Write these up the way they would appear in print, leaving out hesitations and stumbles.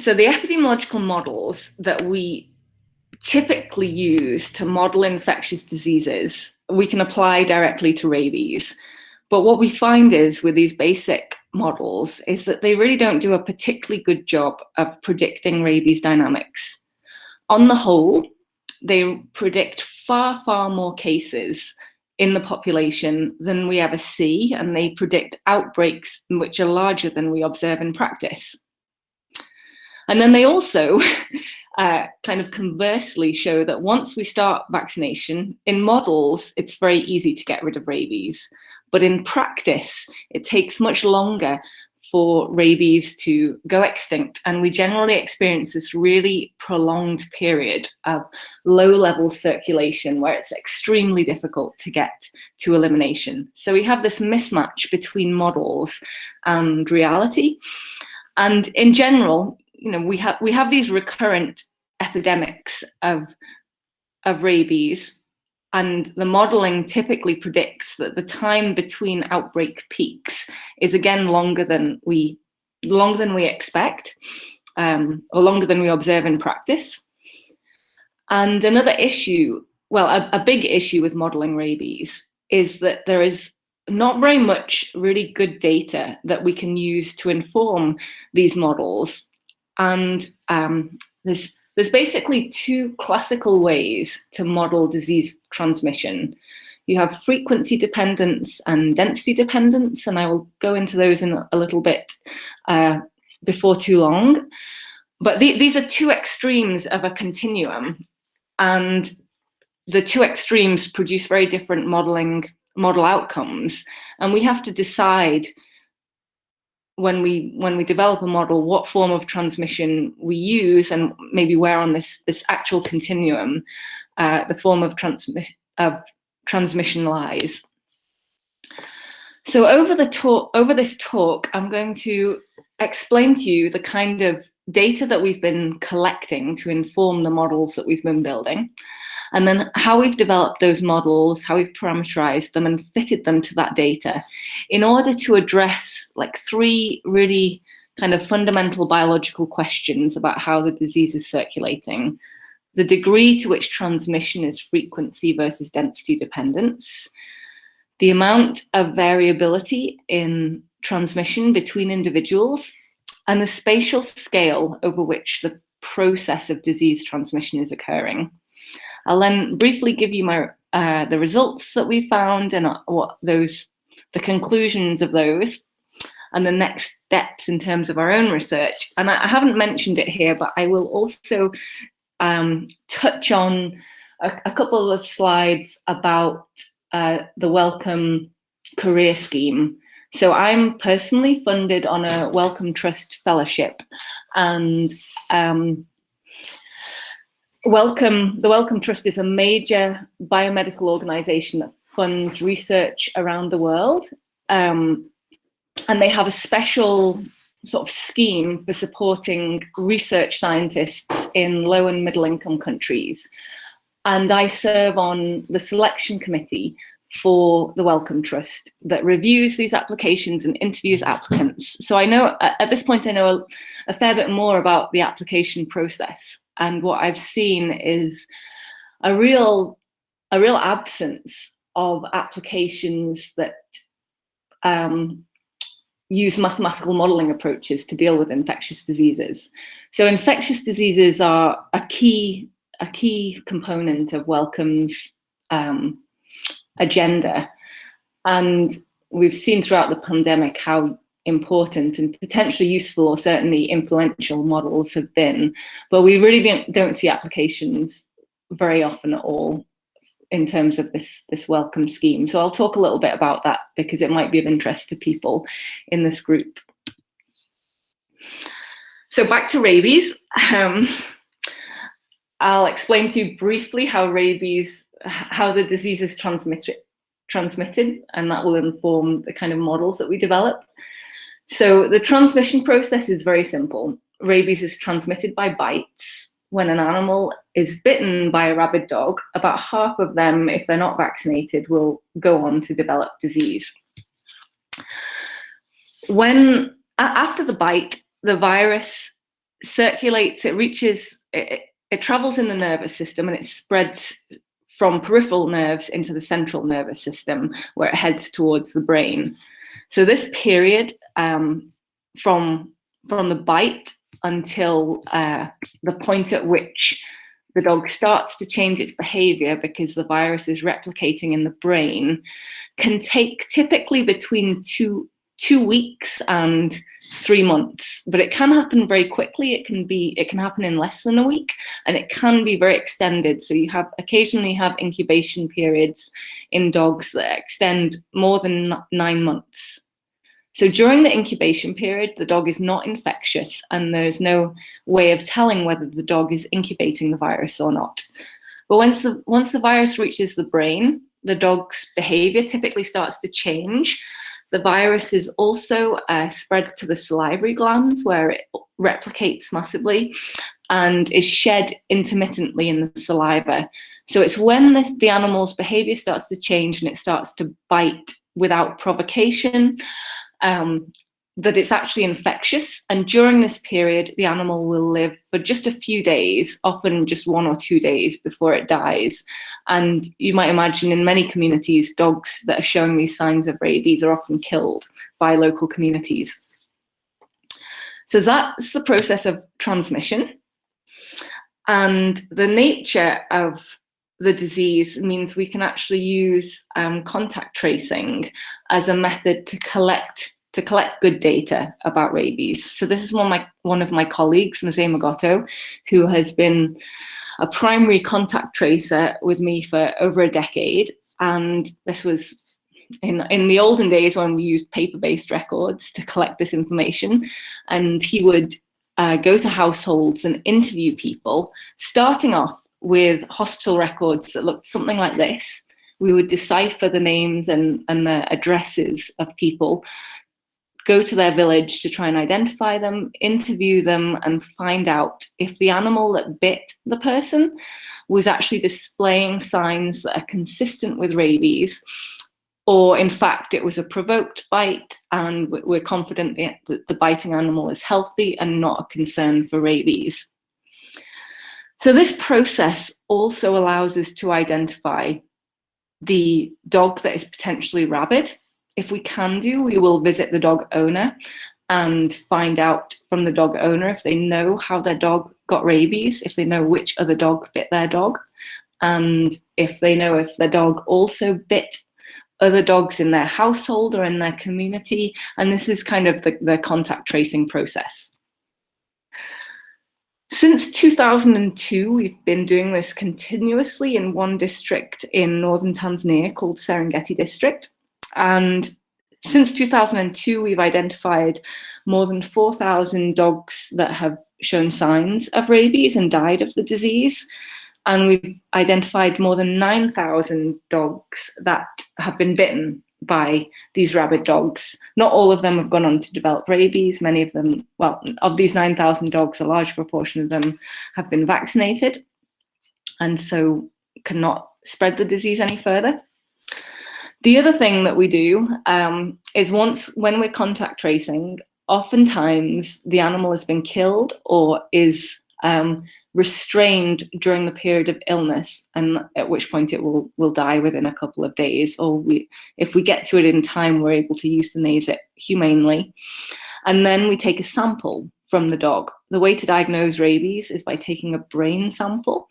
So the epidemiological models that we typically use to model infectious diseases, we can apply directly to rabies. But what we find is with these basic models is that they really don't do a particularly good job of predicting rabies dynamics. On the whole, they predict far, far more cases in the population than we ever see, and they predict outbreaks which are larger than we observe in practice. And then they also kind of conversely show that once we start vaccination, in models, it's very easy to get rid of rabies. But in practice, it takes much longer for rabies to go extinct. And we generally experience this really prolonged period of low-level circulation where it's extremely difficult to get to elimination. So we have this mismatch between models and reality. And in general, we have these recurrent epidemics of rabies, and the modeling typically predicts that the time between outbreak peaks is again longer than we expect, or longer than we observe in practice. And another issue, well, a big issue with modeling rabies is that there is not very much really good data that we can use to inform these models. And there's basically two classical ways to model disease transmission. You have frequency dependence and density dependence, and I will go into those in a little bit before too long. But these are two extremes of a continuum, and the two extremes produce very different model outcomes, and we have to decide when we develop a model what form of transmission we use, and maybe where on this actual continuum the form of transmission lies. So over this talk, I'm going to explain to you the kind of data that we've been collecting to inform the models that we've been building, and then how we've developed those models, how we've parameterized them and fitted them to that data in order to address like three really kind of fundamental biological questions about how the disease is circulating: the degree to which transmission is frequency versus density dependence, the amount of variability in transmission between individuals, and the spatial scale over which the process of disease transmission is occurring. I'll then briefly give you the results that we found and the conclusions of those, and the next steps in terms of our own research. And I haven't mentioned it here, but I will also touch on a couple of slides about the Wellcome Career Scheme. So I'm personally funded on a Wellcome Trust fellowship, and the Wellcome Trust is a major biomedical organization that funds research around the world. And they have a special sort of scheme for supporting research scientists in low and middle income countries. And I serve on the selection committee for the Wellcome Trust that reviews these applications and interviews applicants. So I know, at this point, I know a fair bit more about the application process. And what I've seen is a real absence of applications that use mathematical modeling approaches to deal with infectious diseases. So infectious diseases are a key component of Wellcome's agenda. And we've seen throughout the pandemic how important and potentially useful, or certainly influential, models have been, but we really don't see applications very often at all in terms of this Wellcome scheme. So I'll talk a little bit about that because it might be of interest to people in this group. So back to rabies. I'll explain to you briefly how the disease is transmitted, and that will inform the kind of models that we develop. So the transmission process is very simple. Rabies is transmitted by bites. When an animal is bitten by a rabid dog, about half of them, if they're not vaccinated, will go on to develop disease. After the bite, the virus circulates, it travels in the nervous system, and it spreads from peripheral nerves into the central nervous system, where it heads towards the brain. So this period from the bite until the point at which the dog starts to change its behavior because the virus is replicating in the brain can take typically between two weeks and 3 months, but it can happen very quickly. It can happen in less than a week, and it can be very extended. So you occasionally have incubation periods in dogs that extend more than 9 months. So during the incubation period, the dog is not infectious, and there's no way of telling whether the dog is incubating the virus or not. But once the virus reaches the brain, the dog's behavior typically starts to change. The virus is also spread to the salivary glands, where it replicates massively and is shed intermittently in the saliva. So it's when the animal's behavior starts to change and it starts to bite without provocation, that it's actually infectious. And during this period, the animal will live for just a few days, often just 1 or 2 days before it dies. And you might imagine in many communities, dogs that are showing these signs of rabies are often killed by local communities. So that's the process of transmission. And the nature of the disease means we can actually use contact tracing as a method to collect good data about rabies. So this is one of my colleagues, Mzee Magoto, who has been a primary contact tracer with me for over a decade. And this was in the olden days when we used paper-based records to collect this information. And he would go to households and interview people, starting off with hospital records that looked something like this. We would decipher the names and the addresses of people, go to their village to try and identify them, interview them, and find out if the animal that bit the person was actually displaying signs that are consistent with rabies, or in fact it was a provoked bite and we're confident that the biting animal is healthy and not a concern for rabies. So this process also allows us to identify the dog that is potentially rabid. If we can do, we will visit the dog owner and find out from the dog owner if they know how their dog got rabies, if they know which other dog bit their dog, and if they know if their dog also bit other dogs in their household or in their community. And this is kind of the contact tracing process. Since 2002, we've been doing this continuously in one district in northern Tanzania called Serengeti District. And since 2002, we've identified more than 4,000 dogs that have shown signs of rabies and died of the disease. And we've identified more than 9,000 dogs that have been bitten by these rabid dogs. Not all of them have gone on to develop rabies. Many of them, well, of these 9,000 dogs, a large proportion of them have been vaccinated and so cannot spread the disease any further. The other thing that we do is when we're contact tracing, oftentimes the animal has been killed or is restrained during the period of illness, and at which point it will die within a couple of days, or if we get to it in time, we're able to euthanize it humanely. And then we take a sample from the dog. The way to diagnose rabies is by taking a brain sample.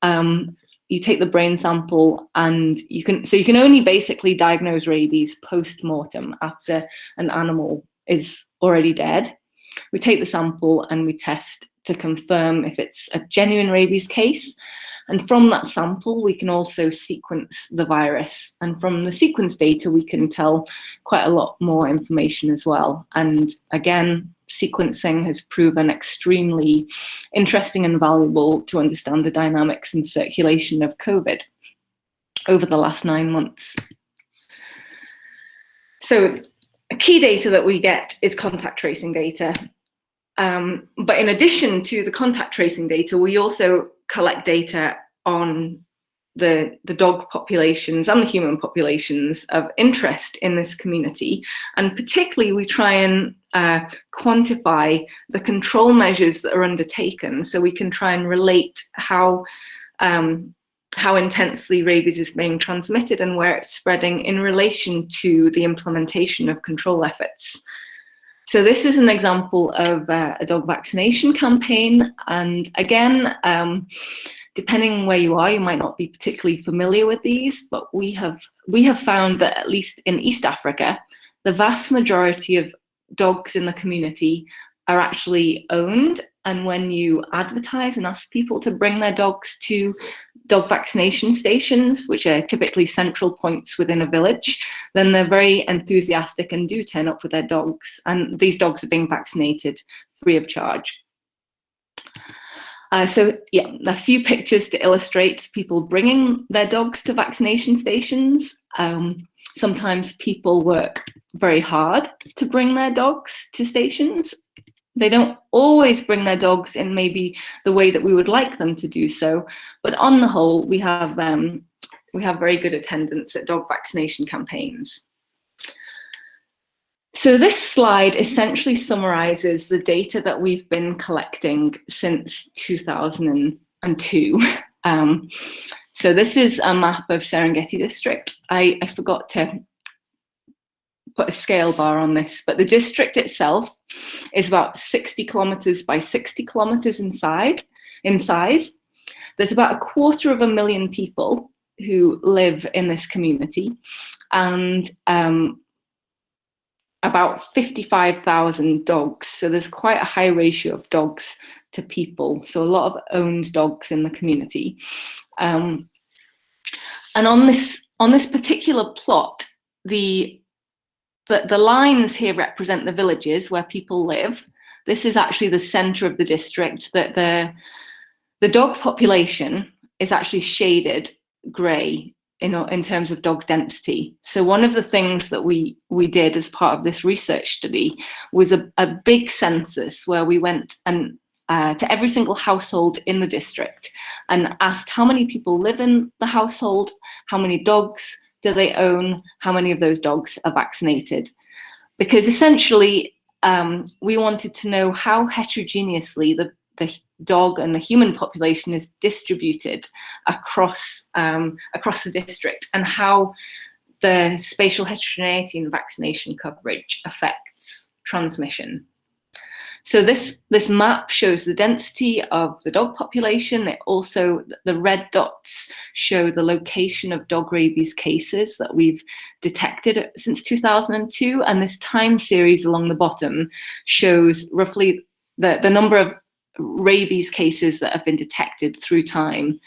You take the brain sample and you can only basically diagnose rabies post-mortem, after an animal is already dead. We take the sample and we test to confirm if it's a genuine rabies case. And from that sample, we can also sequence the virus. And from the sequence data, we can tell quite a lot more information as well. And again, sequencing has proven extremely interesting and valuable to understand the dynamics and circulation of COVID over the last 9 months. So key data that we get is contact tracing data. But in addition to the contact tracing data, we also collect data on the dog populations and the human populations of interest in this community. And particularly, we try and quantify the control measures that are undertaken, so we can try and relate how intensely rabies is being transmitted and where it's spreading in relation to the implementation of control efforts. So this is an example of a dog vaccination campaign. And again, depending where you are, you might not be particularly familiar with these, but we have found that at least in East Africa, the vast majority of dogs in the community are actually owned. And when you advertise and ask people to bring their dogs to dog vaccination stations, which are typically central points within a village, then they're very enthusiastic and do turn up with their dogs. And these dogs are being vaccinated free of charge. So yeah, a few pictures to illustrate people bringing their dogs to vaccination stations. Sometimes people work very hard to bring their dogs to stations. They don't always bring their dogs in maybe the way that we would like them to do so, but on the whole, we have very good attendance at dog vaccination campaigns. So this slide essentially summarizes the data that we've been collecting since 2002. So this is a map of Serengeti district. I forgot to put a scale bar on this, but the district itself is about 60 kilometers by 60 kilometers in size. There's about 250,000 people who live in this community, and about 55,000 dogs. So there's quite a high ratio of dogs to people. So a lot of owned dogs in the community. And on this particular plot, the lines here represent the villages where people live. This is actually the center of the district. That the dog population is actually shaded gray in terms of dog density. So one of the things that we did as part of this research study was a big census where we went and to every single household in the district and asked how many people live in the household, how many dogs do they own, how many of those dogs are vaccinated. Because essentially, we wanted to know how heterogeneously the dog and the human population is distributed across the district, and how the spatial heterogeneity in vaccination coverage affects transmission. So this map shows the density of the dog population. It also, the red dots show the location of dog rabies cases that we've detected since 2002, and this time series along the bottom shows roughly the number of rabies cases that have been detected through time.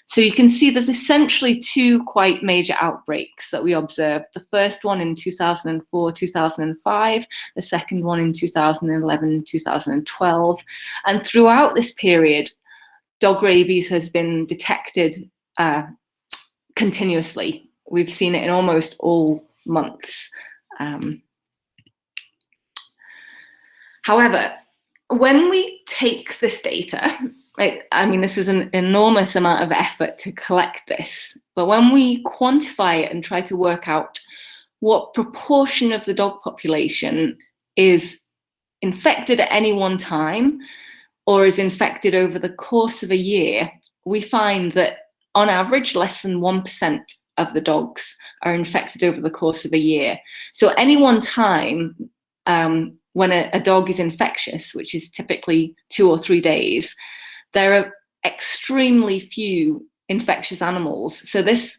So you can see there's essentially two quite major outbreaks that we observed. The first one in 2004, 2005, the second one in 2011, 2012. And throughout this period, dog rabies has been detected continuously. We've seen it in almost all months. However, when we take this data, I mean, this is an enormous amount of effort to collect this, but when we quantify it and try to work out what proportion of the dog population is infected at any one time or is infected over the course of a year, we find that on average, less than 1% of the dogs are infected over the course of a year. So at any one time, when a dog is infectious, which is typically 2 or 3 days, there are extremely few infectious animals. So this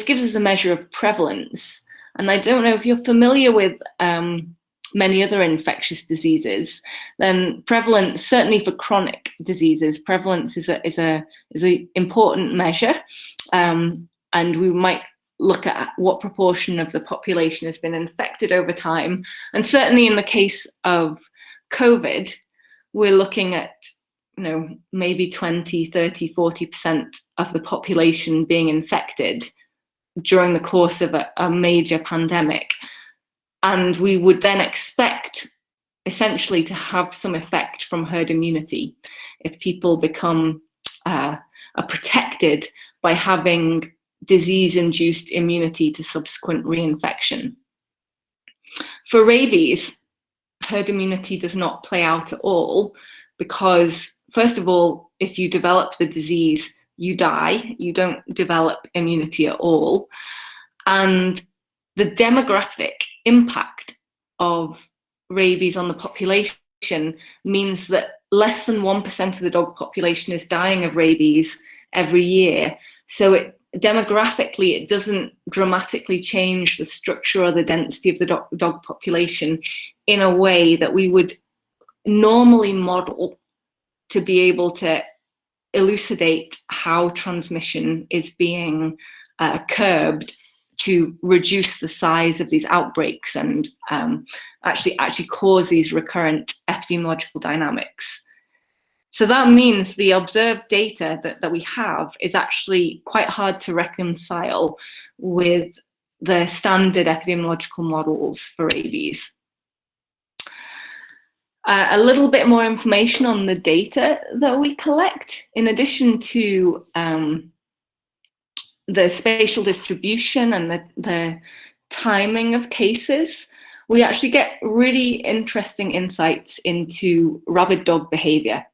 gives us a measure of prevalence. And I don't know if you're familiar with many other infectious diseases, then prevalence, certainly for chronic diseases, prevalence is a important measure. And we might look at what proportion of the population has been infected over time. And certainly in the case of COVID, we're looking at maybe 20, 30, 40% of the population being infected during the course of a major pandemic. And we would then expect essentially to have some effect from herd immunity if people become are protected by having disease-induced immunity to subsequent reinfection. For rabies, herd immunity does not play out at all because, first of all, if you develop the disease, you die. You don't develop immunity at all. And the demographic impact of rabies on the population means that less than 1% of the dog population is dying of rabies every year. So demographically, it doesn't dramatically change the structure or the density of the dog population in a way that we would normally model to be able to elucidate how transmission is being curbed to reduce the size of these outbreaks and actually cause these recurrent epidemiological dynamics. So that means the observed data that we have is actually quite hard to reconcile with the standard epidemiological models for rabies. A little bit more information on the data that we collect. In addition to the spatial distribution and the timing of cases, we actually get really interesting insights into rabid dog behavior.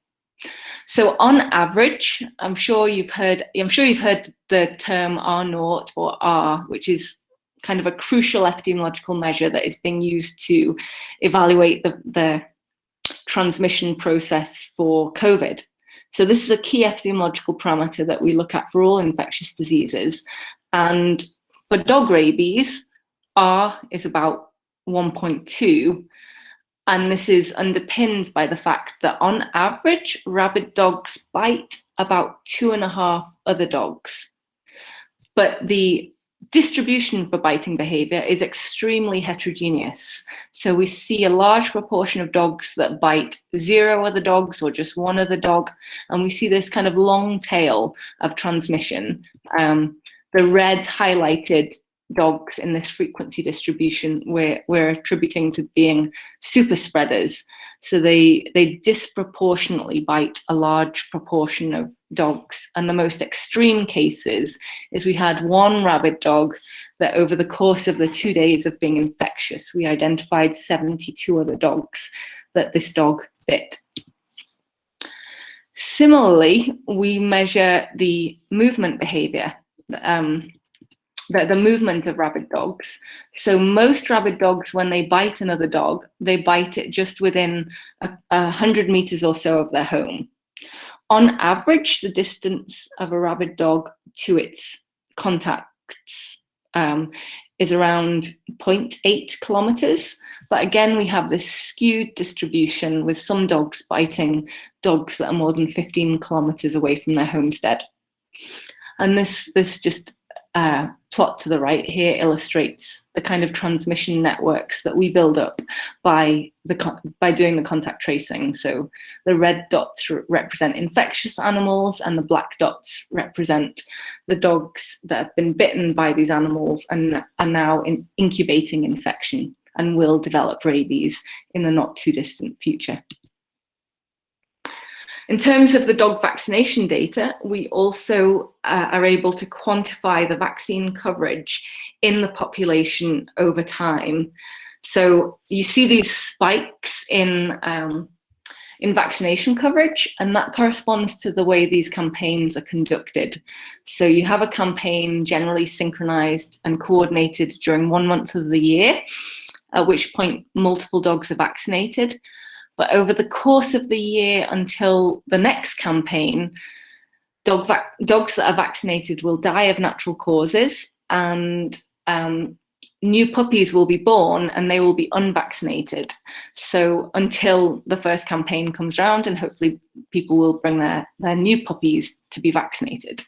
So on average, I'm sure you've heard the term R0 or R, which is kind of a crucial epidemiological measure that is being used to evaluate the transmission process for COVID. So this is a key epidemiological parameter that we look at for all infectious diseases. And for dog rabies, R is about 1.2. And this is underpinned by the fact that on average, rabid dogs bite about 2.5 other dogs. But the distribution for biting behavior is extremely heterogeneous. So we see a large proportion of dogs that bite 0 other dogs or just 1 other dog. And we see this kind of long tail of transmission. The red highlighted dogs in this frequency distribution we're attributing to being super spreaders. So they disproportionately bite a large proportion of dogs. And the most extreme cases is we had one rabid dog that over the course of the 2 days of being infectious, we identified 72 other dogs that this dog bit. Similarly, we measure the movement behavior, the movement of rabid dogs. So most rabid dogs, when they bite another dog, they bite it just within 100 meters or so of their home. On average, the distance of a rabid dog to its contacts is around 0.8 kilometers. But again, we have this skewed distribution with some dogs biting dogs that are more than 15 kilometers away from their homestead. And this just plot to the right here illustrates the kind of transmission networks that we build up by doing the contact tracing. So the red dots represent infectious animals and the black dots represent the dogs that have been bitten by these animals and are now incubating infection and will develop rabies in the not too distant future. In terms of the dog vaccination data, we also are able to quantify the vaccine coverage in the population over time. So you see these spikes in vaccination coverage, and that corresponds to the way these campaigns are conducted. So you have a campaign generally synchronized and coordinated during 1 month of the year, at which point multiple dogs are vaccinated. But over the course of the year until the next campaign, dogs that are vaccinated will die of natural causes, and new puppies will be born and they will be unvaccinated. So until the first campaign comes around, and hopefully people will bring their new puppies to be vaccinated.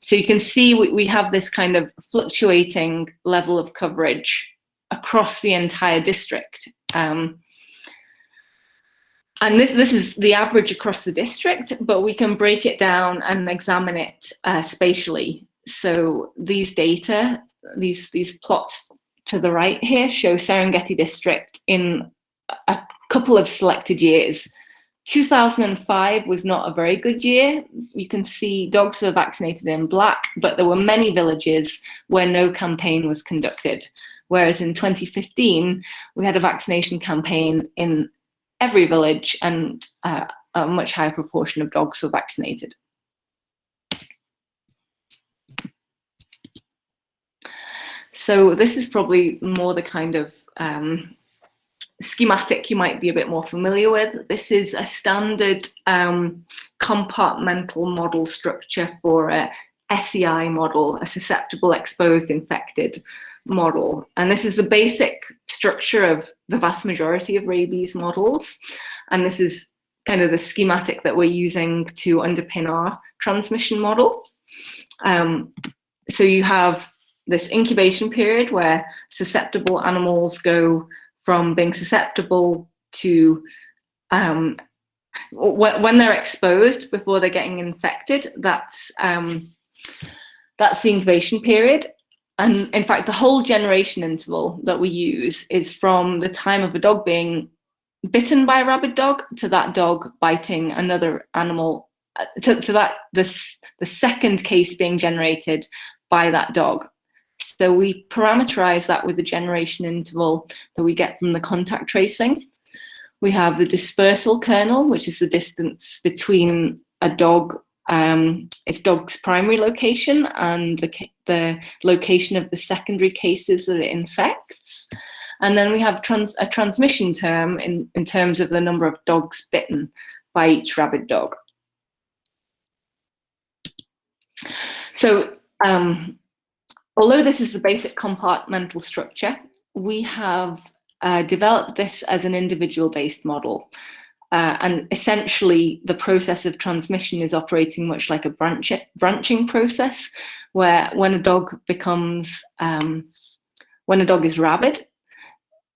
So you can see we have this kind of fluctuating level of coverage across the entire district. And this is the average across the district, but we can break it down and examine it spatially. So these data, these plots to the right here show Serengeti district in a couple of selected years. 2005 was not a very good year. You can see dogs were vaccinated in black, but there were many villages where no campaign was conducted. Whereas in 2015, we had a vaccination campaign in every village, and a much higher proportion of dogs were vaccinated. So this is probably more the kind of schematic you might be a bit more familiar with. This is a standard compartmental model structure for a SEI model, a susceptible, exposed, infected model. And this is the basic structure of the vast majority of rabies models. And this is kind of the schematic that we're using to underpin our transmission model. So you have this incubation period where susceptible animals go from being susceptible to when they're exposed before they're getting infected. That's the incubation period. And in fact, the whole generation interval that we use is from the time of a dog being bitten by a rabid dog to that dog biting another animal, to the second case being generated by that dog. So we parameterize that with the generation interval that we get from the contact tracing. We have the dispersal kernel, which is the distance between a dog, its dog's primary location, and the location of the secondary cases that it infects. And then we have a transmission term in terms of the number of dogs bitten by each rabid dog. So although this is the basic compartmental structure, we have developed this as an individual-based model. And essentially, the process of transmission is operating much like a branching process, where when a dog is rabid,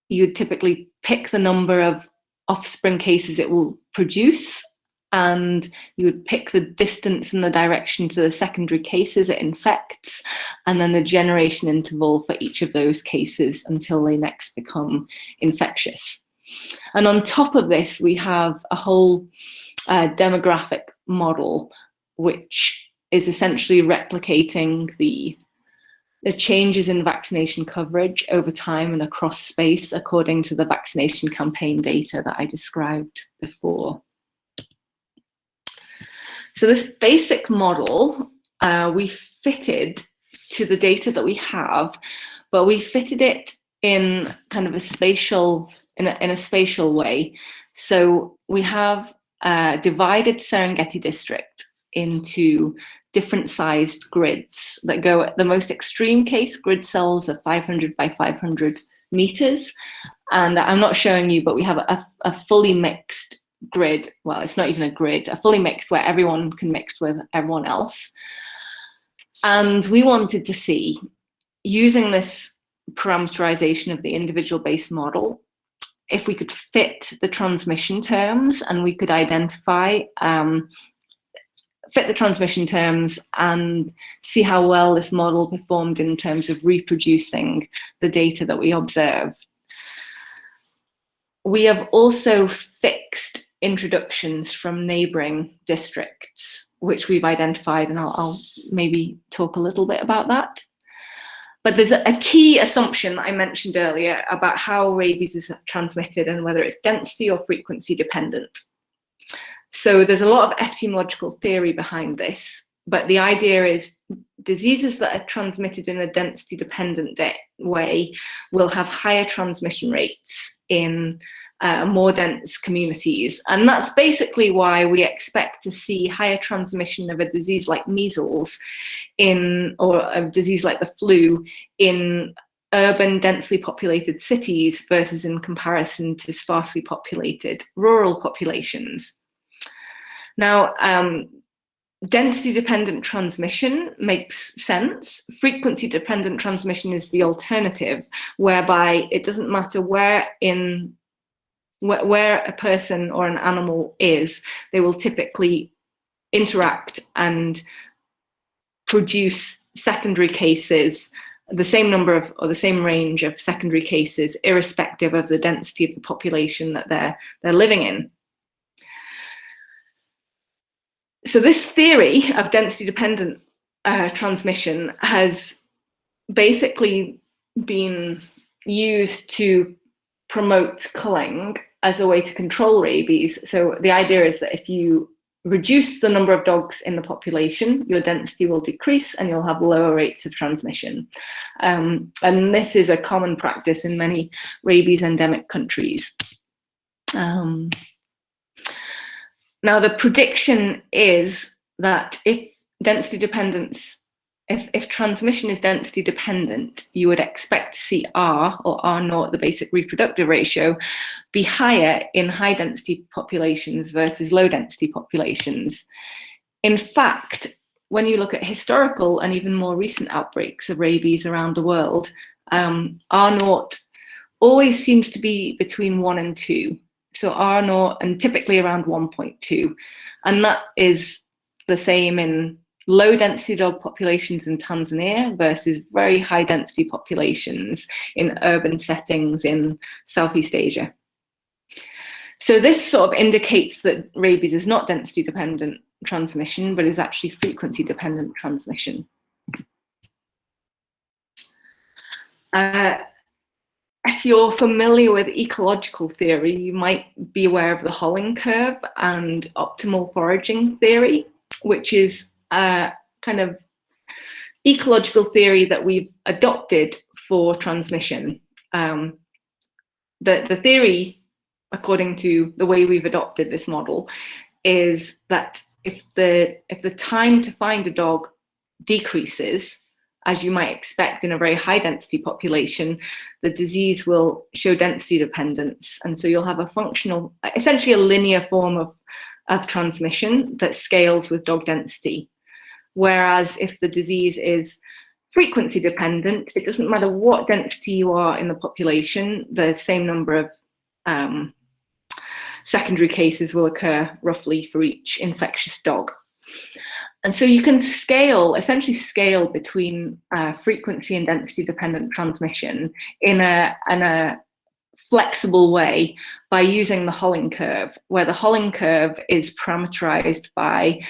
you would typically pick the number of offspring cases it will produce, and you would pick the distance and the direction to the secondary cases it infects, and then the generation interval for each of those cases until they next become infectious. And on top of this, we have a whole demographic model, which is essentially replicating the changes in vaccination coverage over time and across space according to the vaccination campaign data that I described before. So this basic model, we fitted to the data that we have, but we fitted it in kind of a spatial, in a spatial way. So we have divided Serengeti district into different sized grids that go at the most extreme case. Grid cells are 500 by 500 meters. And I'm not showing you, but we have a fully mixed grid. Well, it's not even a grid, a fully mixed where everyone can mix with everyone else. And we wanted to see, using this parameterization of the individual based model, if we could fit the transmission terms, and we could identify, fit the transmission terms and see how well this model performed in terms of reproducing the data that we observed. We have also fixed introductions from neighboring districts, which we've identified, and I'll maybe talk a little bit about that. But there's a key assumption I mentioned earlier about how rabies is transmitted and whether it's density or frequency dependent. So there's a lot of epidemiological theory behind this, but the idea is diseases that are transmitted in a density dependent way will have higher transmission rates in more dense communities. And that's basically why we expect to see higher transmission of a disease like measles or a disease like the flu in urban, densely populated cities versus in comparison to sparsely populated rural populations. Now, density-dependent transmission makes sense. Frequency-dependent transmission is the alternative, whereby it doesn't matter where a person or an animal is, they will typically interact and produce secondary cases, the same number of, or the same range of secondary cases, irrespective of the density of the population that they're living in. So this theory of density-dependent transmission has basically been used to promote culling as a way to control rabies. So the idea is that if you reduce the number of dogs in the population, your density will decrease and you'll have lower rates of transmission. And this is a common practice in many rabies endemic countries. Now, the prediction is that if transmission is density dependent, you would expect to see R, or R0, the basic reproductive ratio, be higher in high density populations versus low density populations. In fact, when you look at historical and even more recent outbreaks of rabies around the world, R0 always seems to be between 1 and 2. So R0, and typically around 1.2. And that is the same in low density dog populations in Tanzania versus very high density populations in urban settings in Southeast Asia. So this sort of indicates that rabies is not density dependent transmission, but is actually frequency dependent transmission. If you're familiar with ecological theory, you might be aware of the Holling Curve and optimal foraging theory, which is a kind of ecological theory that we've adopted for transmission. The theory, according to the way we've adopted this model, is that if the time to find a dog decreases, as you might expect in a very high density population, the disease will show density dependence. And so you'll have a functional, essentially a linear form of transmission that scales with dog density. Whereas if the disease is frequency dependent, it doesn't matter what density you are in the population, the same number of secondary cases will occur roughly for each infectious dog. And so you can essentially scale between frequency and density dependent transmission in a flexible way by using the Holling curve, where the Holling curve is parameterized by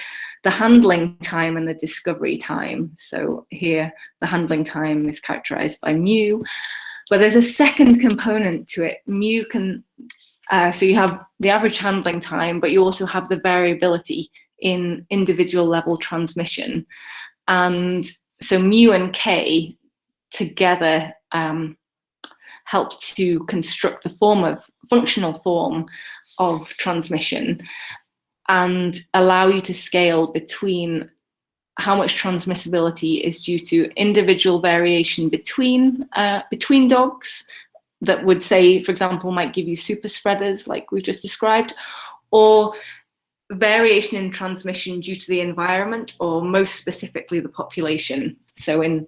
the handling time and the discovery time. So here, the handling time is characterized by mu, but there's a second component to it. Mu can, so you have the average handling time, but you also have the variability in individual level transmission. And so mu and k together help to construct the functional form of transmission and allow you to scale between how much transmissibility is due to individual variation between dogs that would say, for example, might give you super spreaders like we just described, or variation in transmission due to the environment, or most specifically the population. So in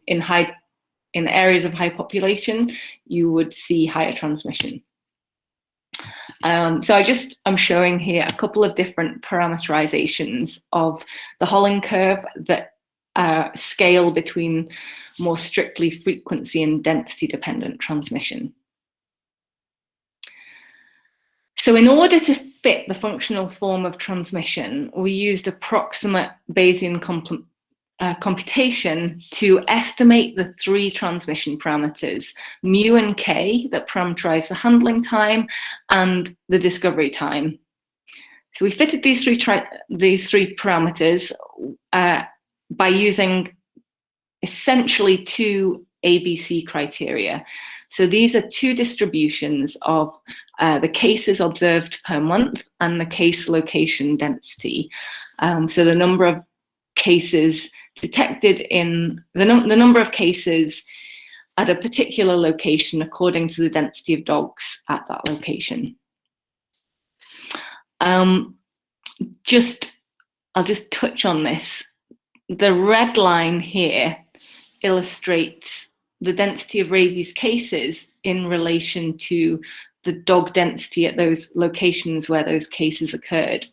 areas of high population, you would see higher transmission. So I'm showing here a couple of different parameterizations of the Holling curve that scale between more strictly frequency and density dependent transmission. So in order to fit the functional form of transmission, we used approximate Bayesian computation to estimate the three transmission parameters, mu and k, that parameterize the handling time and the discovery time. So we fitted these three parameters by using essentially two ABC criteria. So these are two distributions of the cases observed per month and the case location density. So the number of cases detected in the number of cases at a particular location according to the density of dogs at that location. I'll just touch on this. The red line here illustrates the density of rabies cases in relation to the dog density at those locations where those cases occurred.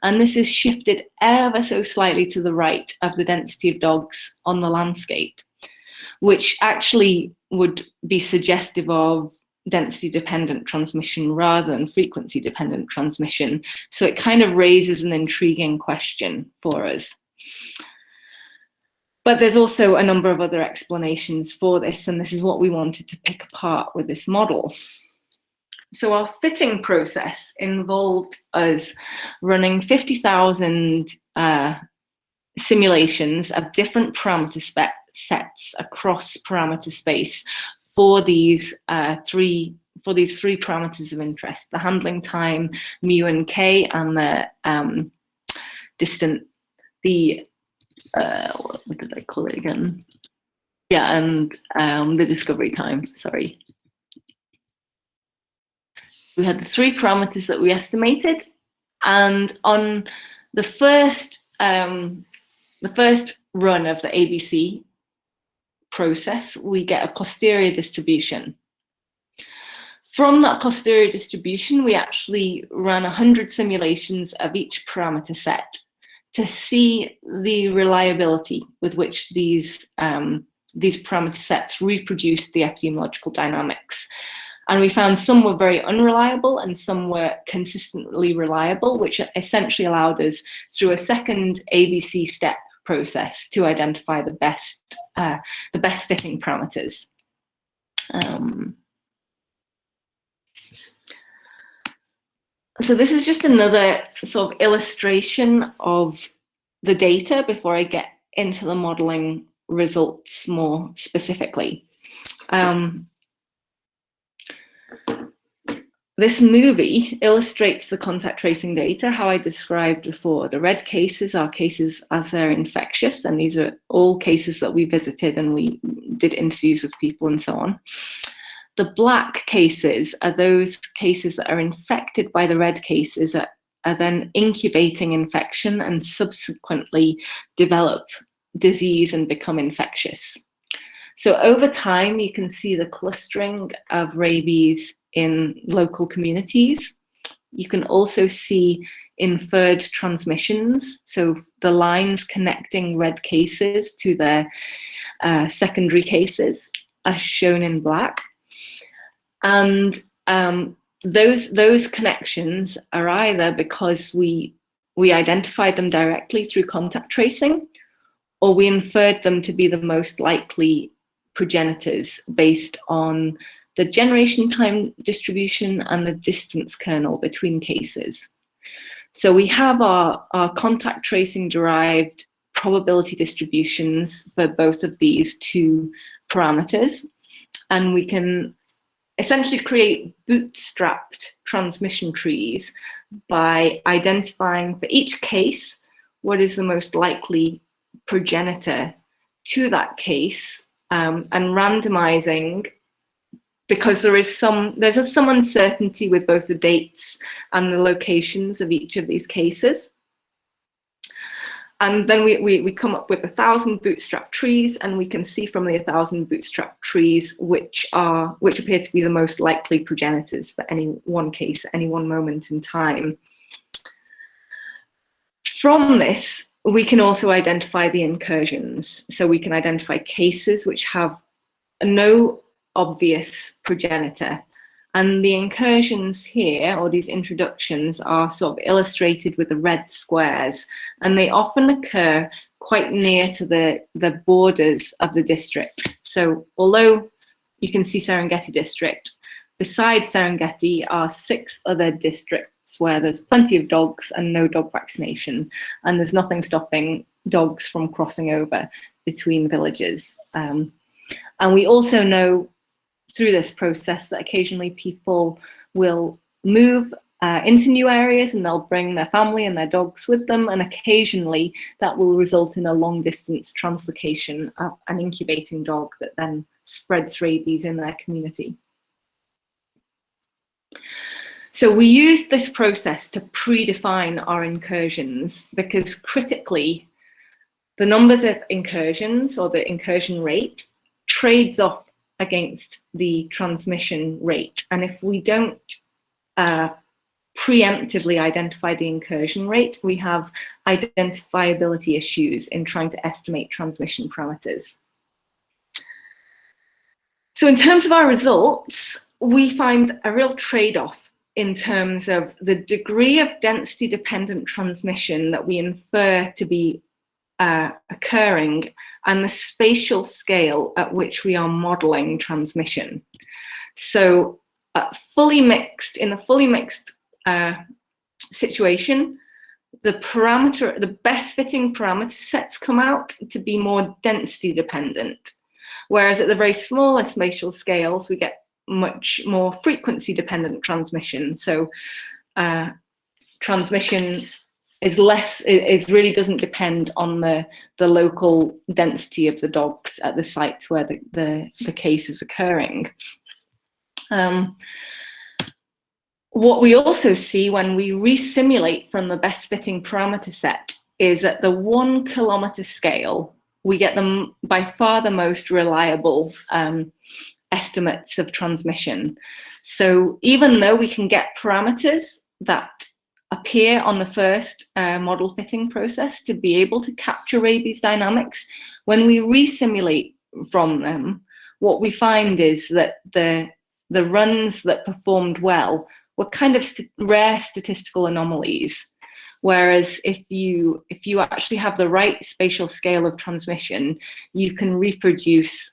And this is shifted ever so slightly to the right of the density of dogs on the landscape, which actually would be suggestive of density-dependent transmission rather than frequency-dependent transmission. So it kind of raises an intriguing question for us. But there's also a number of other explanations for this, and this is what we wanted to pick apart with this model. So our fitting process involved us running 50,000 simulations of different parameter sets across parameter space for these three parameters of interest: the handling time, mu and k, and the what did I call it again? Yeah, and the discovery time, sorry. We had the three parameters that we estimated, and on the first run of the ABC process, we get a posterior distribution. From that posterior distribution, we actually ran 100 simulations of each parameter set to see the reliability with which these parameter sets reproduced the epidemiological dynamics. And we found some were very unreliable and some were consistently reliable, which essentially allowed us, through a second ABC step process, to identify the best fitting parameters. So this is just another sort of illustration of the data before I get into the modeling results more specifically. This movie illustrates the contact tracing data, how I described before. The red cases are cases as they're infectious, and these are all cases that we visited and we did interviews with people and so on. The black cases are those cases that are infected by the red cases, are then incubating infection and subsequently develop disease and become infectious. So over time, you can see the clustering of rabies in local communities. You can also see inferred transmissions, so the lines connecting red cases to their secondary cases are shown in black. And those connections are either because we identified them directly through contact tracing, or we inferred them to be the most likely progenitors based on the generation time distribution and the distance kernel between cases. So we have our contact tracing derived probability distributions for both of these two parameters, and we can essentially create bootstrapped transmission trees by identifying for each case what is the most likely progenitor to that case, and randomizing, because there's some uncertainty with both the dates and the locations of each of these cases. And then we come up with 1,000 bootstrap trees, and we can see from the 1,000 bootstrap trees which appear to be the most likely progenitors for any one case at any one moment in time. From this, we can also identify the incursions. So we can identify cases which have no obvious progenitor. And the incursions here, or these introductions, are sort of illustrated with the red squares, and they often occur quite near to the borders of the district. So although you can see Serengeti district, besides Serengeti are 6 other districts where there's plenty of dogs and no dog vaccination, and there's nothing stopping dogs from crossing over between villages. And we also know through this process that occasionally people will move into new areas and they'll bring their family and their dogs with them, and occasionally that will result in a long distance translocation of an incubating dog that then spreads rabies in their community. So we used this process to predefine our incursions, because critically the numbers of incursions, or the incursion rate, trades off against the transmission rate. And if we don't preemptively identify the incursion rate, we have identifiability issues in trying to estimate transmission parameters. So in terms of our results, we find a real trade-off in terms of the degree of density-dependent transmission that we infer to be occurring and the spatial scale at which we are modeling transmission. So in a fully mixed situation, the best fitting parameter sets come out to be more density dependent. Whereas at the very smallest spatial scales, we get much more frequency dependent transmission. So transmission is really doesn't depend on the local density of the dogs at the sites where the case is occurring. What we also see when we resimulate from the best fitting parameter set is at the 1 kilometer scale, we get them by far the most reliable estimates of transmission. So even though we can get parameters that appear on the first model fitting process to be able to capture rabies dynamics, when we resimulate from them, what we find is that the runs that performed well were kind of rare statistical anomalies. Whereas if you actually have the right spatial scale of transmission, you can reproduce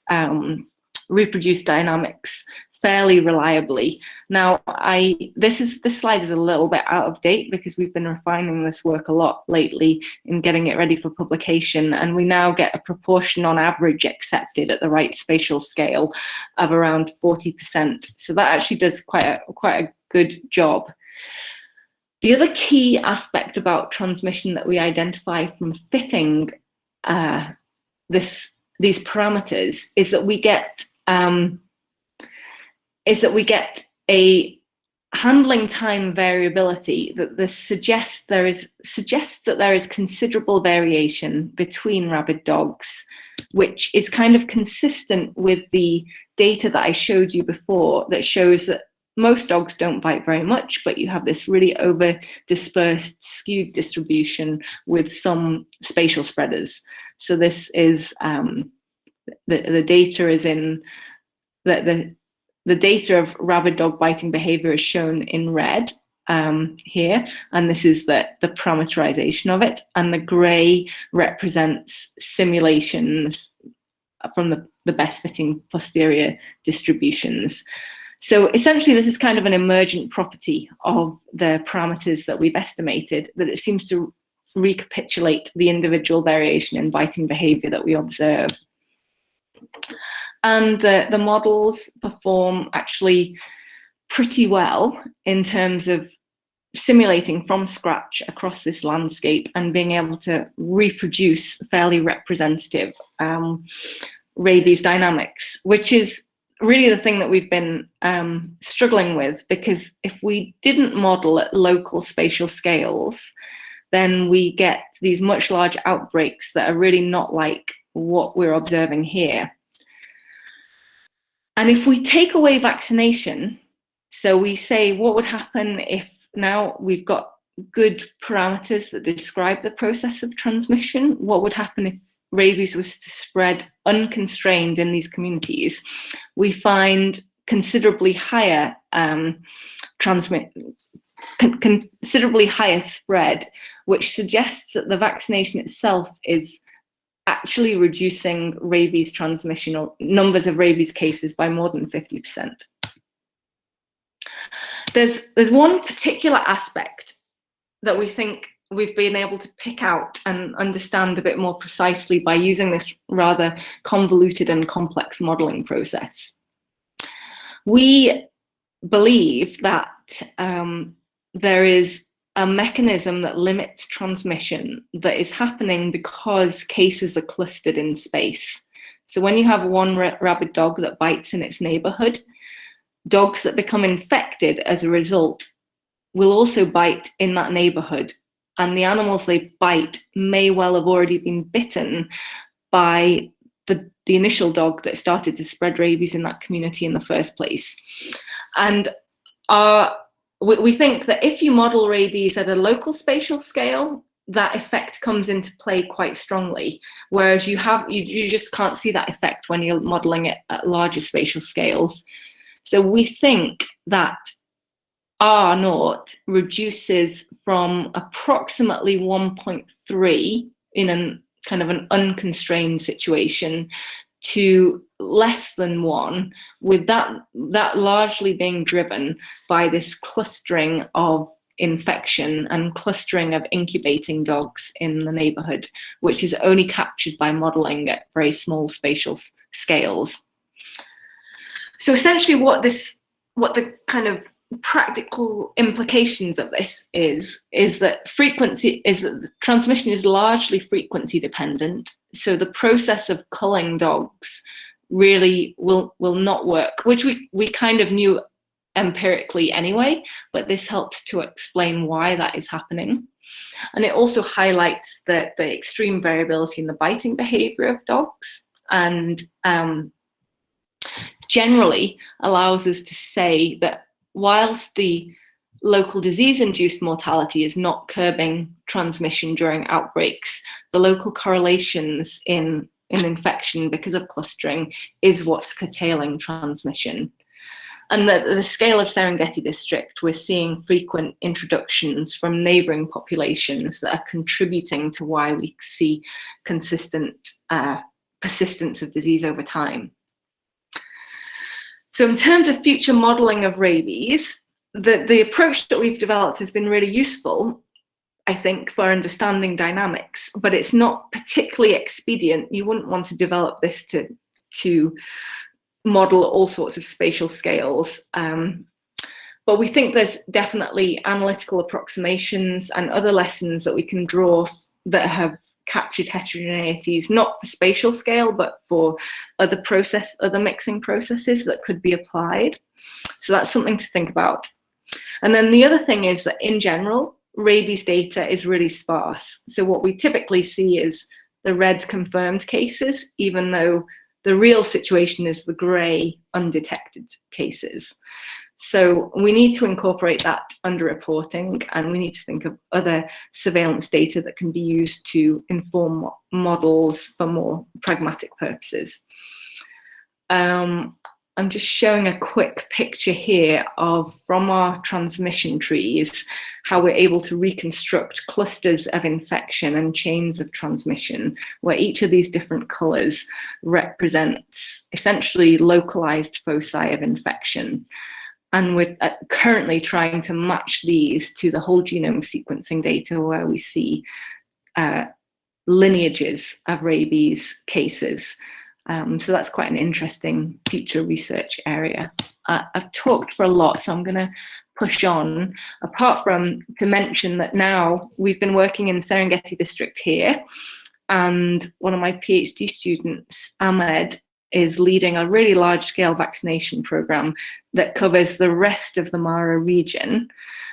dynamics fairly reliably. Now, this slide is a little bit out of date because we've been refining this work a lot lately in getting it ready for publication, and we now get a proportion on average accepted at the right spatial scale of around 40%. So that actually does quite a good job. The other key aspect about transmission that we identify from fitting these parameters is that we get a handling time variability that suggests that there is considerable variation between rabid dogs, which is kind of consistent with the data that I showed you before that shows that most dogs don't bite very much, but you have this really over-dispersed, skewed distribution with some spatial spreaders. So this is the data is in the data of rabid dog biting behavior is shown in red here, and this is the parameterization of it, and the gray represents simulations from the best fitting posterior distributions. So essentially, this is kind of an emergent property of the parameters that we've estimated, that it seems to recapitulate the individual variation in biting behavior that we observe. And the models perform actually pretty well in terms of simulating from scratch across this landscape and being able to reproduce fairly representative rabies dynamics, which is really the thing that we've been struggling with, because if we didn't model at local spatial scales, then we get these much larger outbreaks that are really not like what we're observing here. And if we take away vaccination, so we say what would happen if now we've got good parameters that describe the process of transmission, what would happen if rabies was to spread unconstrained in these communities? We find considerably higher considerably higher spread, which suggests that the vaccination itself is actually reducing rabies transmission or numbers of rabies cases by more than 50%. There's one particular aspect that we think we've been able to pick out and understand a bit more precisely by using this rather convoluted and complex modeling process. We believe that there is a mechanism that limits transmission that is happening because cases are clustered in space. So when you have one rabid dog that bites in its neighborhood, dogs that become infected as a result will also bite in that neighborhood, and the animals they bite may well have already been bitten by the initial dog that started to spread rabies in that community in the first place. And we think that if you model rabies at a local spatial scale, that effect comes into play quite strongly, whereas you just can't see that effect when you're modeling it at larger spatial scales. So we think that R0 reduces from approximately 1.3 in a kind of an unconstrained situation to less than 1, with that largely being driven by this clustering of infection and clustering of incubating dogs in the neighborhood, which is only captured by modeling at very small spatial scales. So essentially what the kind of practical implications of this is that the transmission is largely frequency dependent. So the process of culling dogs really will not work, which we kind of knew empirically anyway, but this helps to explain why that is happening. And it also highlights the extreme variability in the biting behavior of dogs, and generally allows us to say that whilst the local disease-induced mortality is not curbing transmission during outbreaks, the local correlations in infection because of clustering is what's curtailing transmission. And the scale of Serengeti district, we're seeing frequent introductions from neighbouring populations that are contributing to why we see consistent persistence of disease over time. So in terms of future modelling of rabies, the approach that we've developed has been really useful, I think, for understanding dynamics, but it's not particularly expedient. You wouldn't want to develop this to model all sorts of spatial scales. But we think there's definitely analytical approximations and other lessons that we can draw that have captured heterogeneities, not for spatial scale, but for other mixing processes that could be applied. So that's something to think about. And then the other thing is that in general, rabies data is really sparse. So what we typically see is the red confirmed cases, even though the real situation is the grey undetected cases. So we need to incorporate that underreporting, and we need to think of other surveillance data that can be used to inform models for more pragmatic purposes. I'm just showing a quick picture here from our transmission trees, how we're able to reconstruct clusters of infection and chains of transmission, where each of these different colours represents essentially localised foci of infection. And we're currently trying to match these to the whole genome sequencing data, where we see lineages of rabies cases. So that's quite an interesting future research area. I've talked for a lot, so I'm going to push on, apart from to mention that now we've been working in Serengeti district here, and one of my PhD students, Ahmed, is leading a really large-scale vaccination program that covers the rest of the Mara region.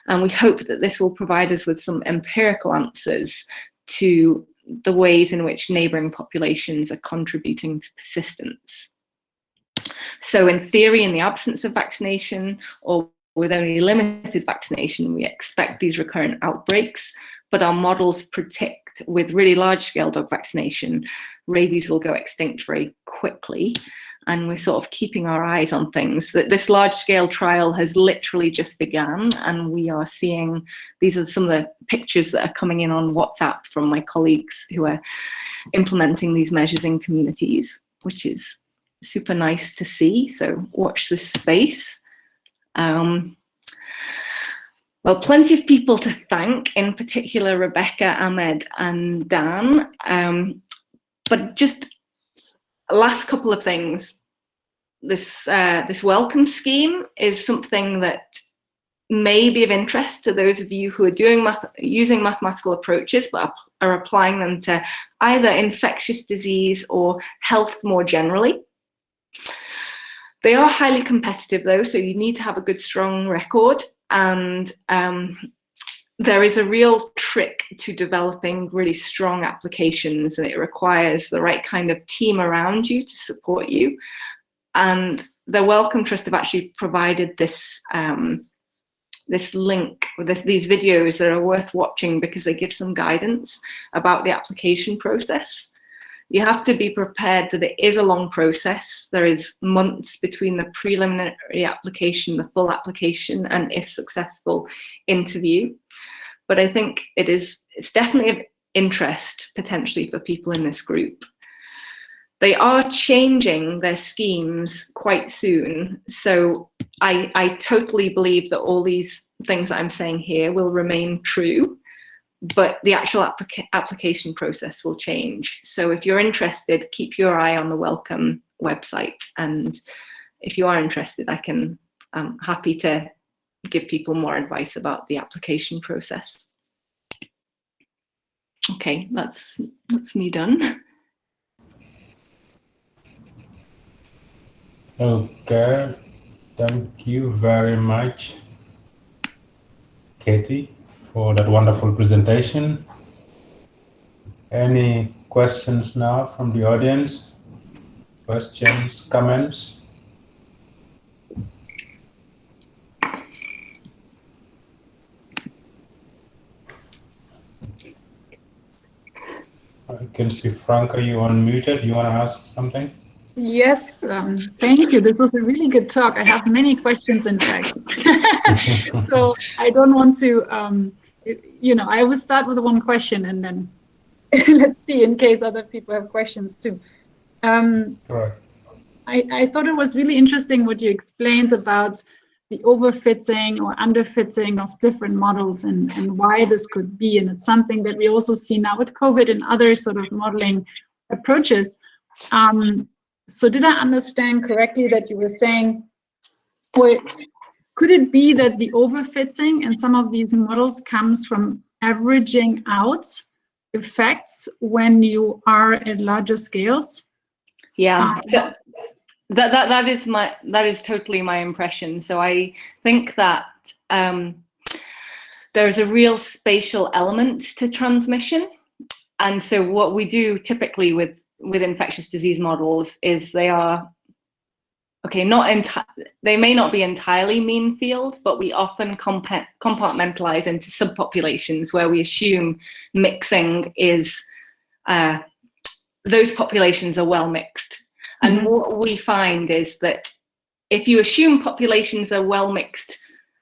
And we hope that this will provide us with some empirical answers to the ways in which neighbouring populations are contributing to persistence. So in theory, in the absence of vaccination, or with only limited vaccination, we expect these recurrent outbreaks, but our models predict with really large-scale dog vaccination, rabies will go extinct very quickly. And we're sort of keeping our eyes on things. That this large-scale trial has literally just begun, and we are seeing, these are some of the pictures that are coming in on WhatsApp from my colleagues who are implementing these measures in communities, which is super nice to see. So watch this space. Well, plenty of people to thank, in particular Rebecca, Ahmed, and Dan. But just last couple of things. This welcome scheme is something that may be of interest to those of you who are using mathematical approaches, but are applying them to either infectious disease or health more generally. They are highly competitive though, so you need to have a good, strong record. And there is a real trick to developing really strong applications, and it requires the right kind of team around you to support you. And the Wellcome Trust have actually provided this this link, or these videos that are worth watching because they give some guidance about the application process. you have to be prepared that it is a long process. There is months between the preliminary application, the full application, and if successful, interview. But I think it's definitely of interest potentially for people in this group. They are changing their schemes quite soon. So I totally believe that all these things that I'm saying here will remain true, but the actual application process will change. So if you're interested, keep your eye on the Welcome website. And if you are interested, I'm happy to give people more advice about the application process. Okay, that's me done. Okay, thank you very much, Katie, for that wonderful presentation. Any questions now from the audience? Questions, comments? I can see Franca, you unmuted. You want to ask something? Yes, thank you. This was a really good talk. I have many questions, in fact. So I don't want to, I will start with one question and then let's see in case other people have questions too. Correct. I thought it was really interesting what you explained about the overfitting or underfitting of different models and why this could be. And it's something that we also see now with COVID and other sort of modeling approaches. So did I understand correctly that you were saying, or could it be that the overfitting in some of these models comes from averaging out effects when you are at larger scales? Yeah, so that is totally my impression. So I think that there's a real spatial element to transmission. And so what we do typically with infectious disease models is they are, okay, they may not be entirely mean field, but we often compartmentalize into subpopulations where we assume mixing is, those populations are well mixed. And Mm-hmm. what we find is that if you assume populations are well mixed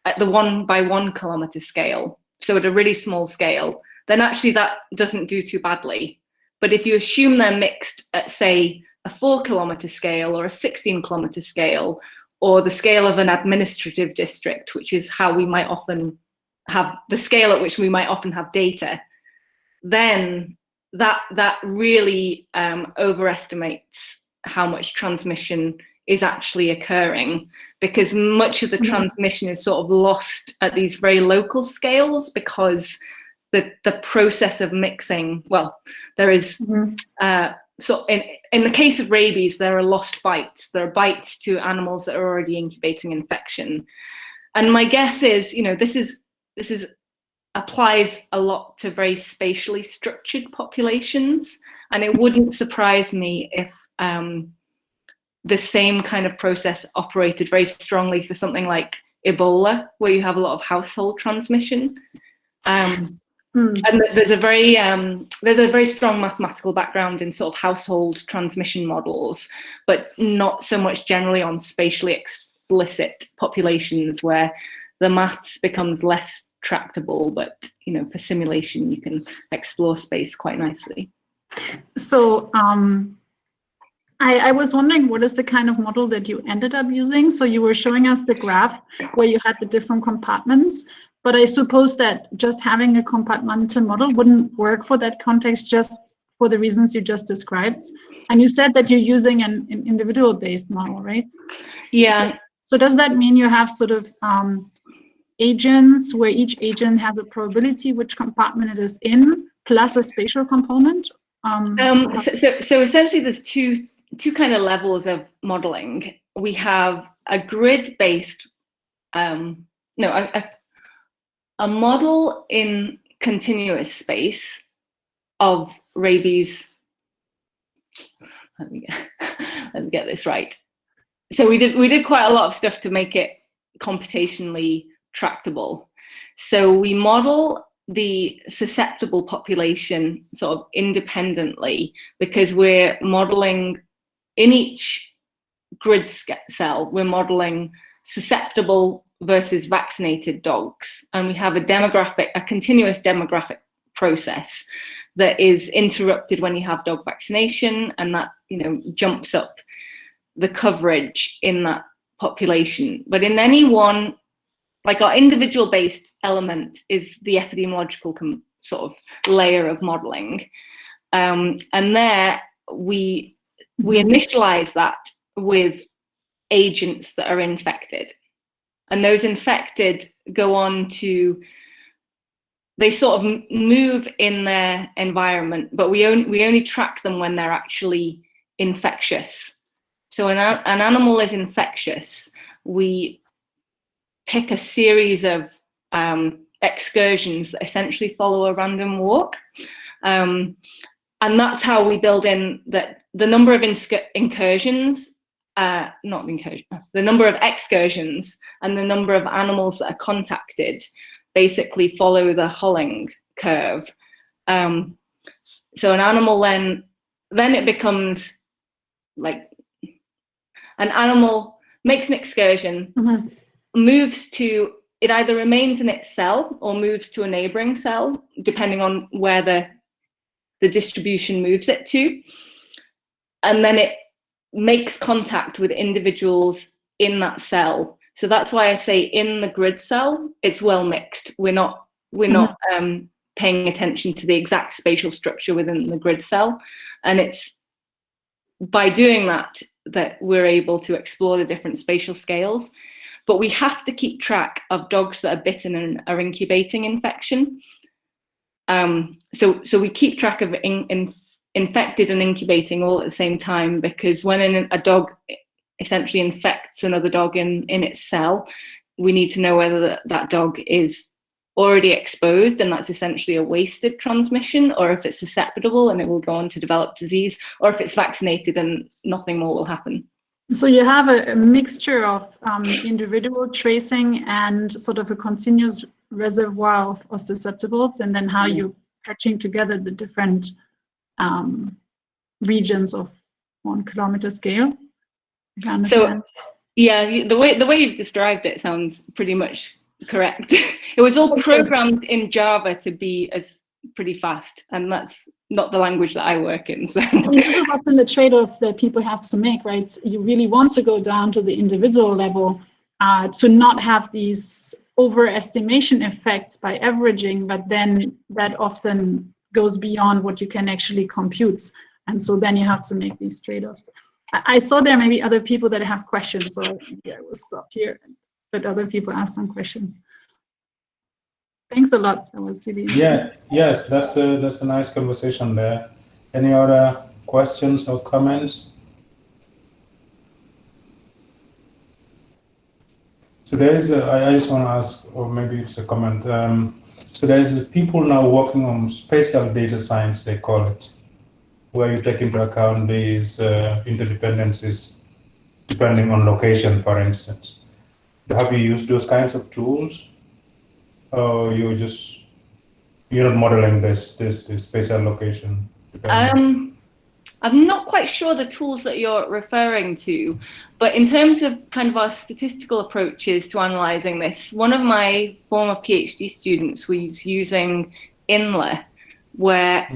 at the 1 by 1 kilometer scale, so at a really small scale, then actually that doesn't do too badly. But if you assume they're mixed at, say, a 4 kilometer scale or a 16 kilometer scale, or the scale of an administrative district, which is how we might often have the scale at which we might often have data, then that really overestimates how much transmission is actually occurring, because much of the transmission is sort of lost at these very local scales, because the process of mixing, well, there is, so in the case of rabies, there are lost bites. There are bites to animals that are already incubating infection. And my guess is, this applies a lot to very spatially structured populations. And it wouldn't surprise me if the same kind of process operated very strongly for something like Ebola, where you have a lot of household transmission. And there's a very strong mathematical background in sort of household transmission models, but not so much generally on spatially explicit populations where the maths becomes less tractable. But for simulation, you can explore space quite nicely. So I was wondering, what is the kind of model that you ended up using? So you were showing us the graph where you had the different compartments, but I suppose that just having a compartmental model wouldn't work for that context, just for the reasons you just described. And you said that you're using an individual-based model, right? Yeah. So does that mean you have sort of agents where each agent has a probability which compartment it is in, plus a spatial component? So essentially there's two kind of levels of modeling. We have a grid-based, a model in continuous space of rabies. Let me get this right. So we did quite a lot of stuff to make it computationally tractable. So we model the susceptible population sort of independently, because we're modeling in each grid cell, we're modeling susceptible versus vaccinated dogs, and we have a continuous demographic process that is interrupted when you have dog vaccination, and that, you know, jumps up the coverage in that population. But in any one, like, our individual based element is the epidemiological sort of layer of modeling, and there we initialize that with agents that are infected, and those infected go on to, they sort of move in their environment, but we only track them when they're actually infectious. So an animal is infectious, we pick a series of excursions that essentially follow a random walk, and that's how we build in that the number of incursions, the number of excursions and the number of animals that are contacted basically follow the Holling curve. So an animal then it becomes like, an animal makes an excursion, moves to, it either remains in its cell or moves to a neighboring cell, depending on where the distribution moves it to. And then it makes contact with individuals in that cell. So that's why I say in the grid cell, it's well mixed. We're not paying attention to the exact spatial structure within the grid cell. And it's by doing that we're able to explore the different spatial scales. But we have to keep track of dogs that are bitten and are incubating infection. So we keep track of infected and incubating all at the same time, because when a dog essentially infects another dog in its cell, we need to know whether that dog is already exposed and that's essentially a wasted transmission, or if it's susceptible and it will go on to develop disease, or if it's vaccinated and nothing more will happen. So you have a mixture of individual tracing and sort of a continuous reservoir of susceptibles, and then how you're patching together the different regions of 1 kilometer scale. So yeah, the way you've described it sounds pretty much correct. It was all programmed in Java to be as pretty fast, and that's not the language that I work in. So this is often the trade-off that people have to make, right? You really want to go down to the individual level to not have these overestimation effects by averaging, but then that often goes beyond what you can actually compute. And so then you have to make these trade-offs. I saw there may be other people that have questions, so maybe I will stop here and let other people ask some questions. Thanks a lot. That was really interesting. Yes, that's a nice conversation there. Any other questions or comments? So I just want to ask, or maybe it's a comment. So there's people now working on spatial data science, they call it, where you take into account these interdependencies depending on location, for instance. Have you used those kinds of tools? Or you're not modeling this spatial location? I'm not quite sure the tools that you're referring to, but in terms of kind of our statistical approaches to analysing this, one of my former PhD students was using INLA, where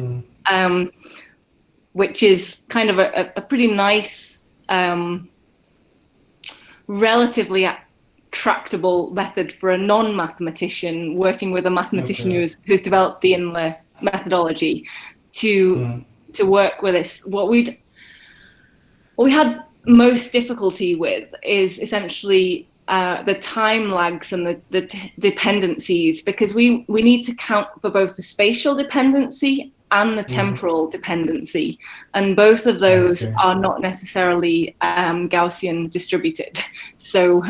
which is kind of a pretty nice, relatively tractable method for a non-mathematician working with a mathematician who's developed the INLA methodology to work with this. What we had most difficulty with is essentially the time lags and the dependencies, because we need to count for both the spatial dependency and the temporal dependency, and both of those are not necessarily Gaussian distributed. So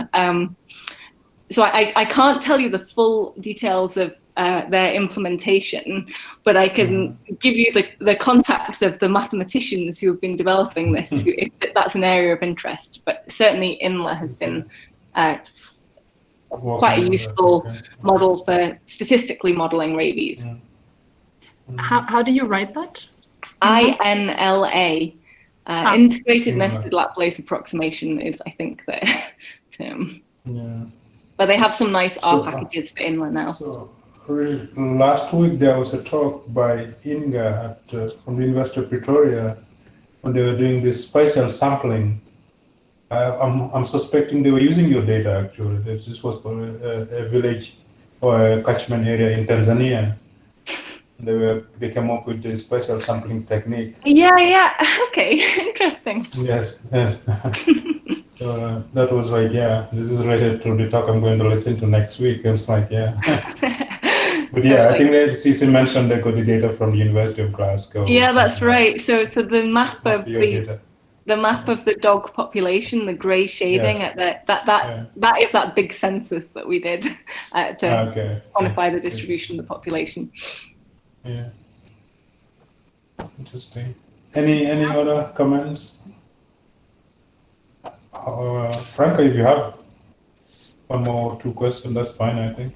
I can't tell you the full details of their implementation, but I can give you the contacts of the mathematicians who have been developing this, if that's an area of interest. But certainly INLA has been quite a useful model for statistically modeling rabies. How do you write that? INLA. Integrated nested Laplace approximation is, I think, the term. Yeah. But they have some nice R packages for INLA now. So last week there was a talk by Inga from the University of Pretoria when they were doing this spatial sampling. I'm suspecting they were using your data actually. This was for a village or a catchment area in Tanzania. They came up with this spatial sampling technique. Yeah. Okay, interesting. Yes. So that was like, yeah, this is related to the talk I'm going to listen to next week. It's like, yeah. But yeah, I think that CC mentioned they got the data from the University of Glasgow. Yeah, that's right. So the map of the map of the dog population, the grey shading at that is that big census that we did to quantify the distribution of the population. Yeah. Interesting. Any other comments? Franca, if you have one more or two questions, that's fine, I think.